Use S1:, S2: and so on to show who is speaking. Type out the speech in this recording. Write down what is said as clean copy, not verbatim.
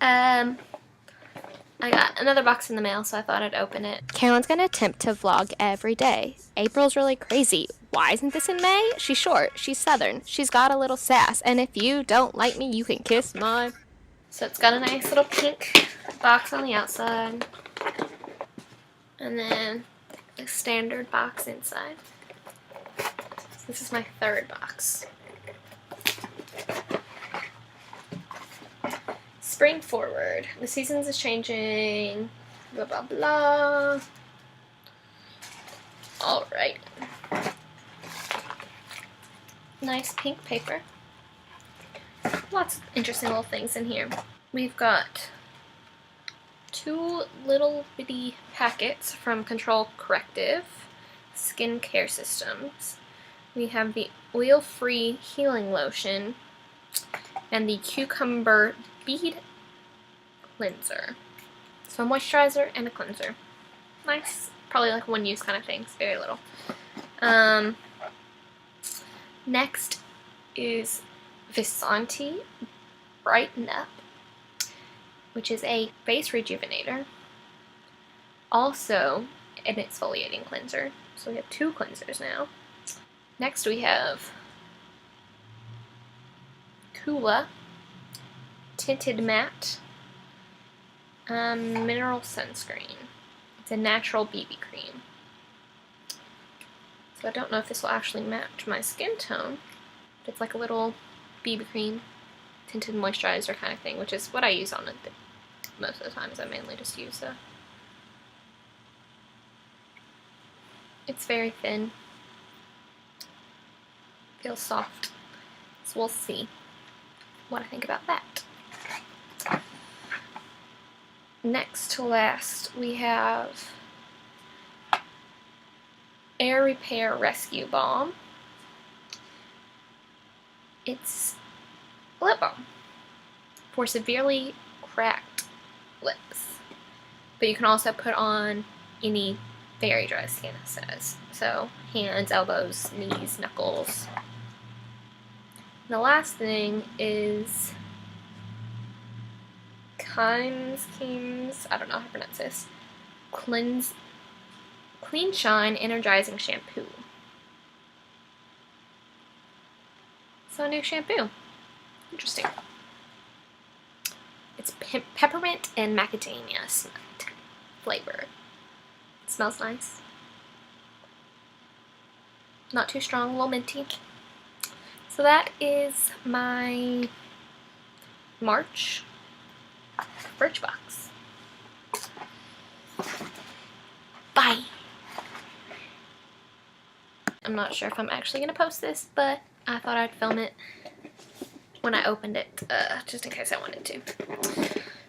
S1: I got another box in the mail, so I thought I'd open it. Carolyn's gonna attempt to vlog every day. April's really crazy. Why isn't this in May? She's short, she's southern, she's got a little sass, and if you don't like me, you can kiss my... So it's got a nice little pink box on the outside, and then a standard box inside. This is my third box. Spring forward. The seasons is changing. Blah, blah, blah. Alright. Nice pink paper. Lots of interesting little things in here. We've got 2 little bitty packets from Control Corrective Skincare Systems. We have the oil-free healing lotion and the cucumber bead cleanser. So a moisturizer and a cleanser. Nice. Probably like one use kind of things. Very little. Next is Visanti Brighten Up, which is a face rejuvenator. Also an exfoliating cleanser. So we have 2 cleansers now. Next we have Kula Tinted Matte Mineral Sunscreen. It's a natural BB cream. So I don't know if this will actually match my skin tone, but it's like a little BB cream, tinted moisturizer kind of thing, which is what I use on it most of the times. I mainly just use a... It's very thin. Feels soft. So we'll see what I think about that. Next to last, we have Air Repair Rescue Balm. It's lip balm for severely cracked lips. But you can also put on any very dry skin, it says. So, hands, elbows, knees, knuckles. And the last thing is Kimes, I don't know how to pronounce this, Clean Shine Energizing Shampoo. So a new shampoo. Interesting. It's peppermint and macadamia flavor. It smells nice. Not too strong, a little minty. So that is my March Birchbox. Bye! I'm not sure if I'm actually going to post this, but I thought I'd film it when I opened it, just in case I wanted to.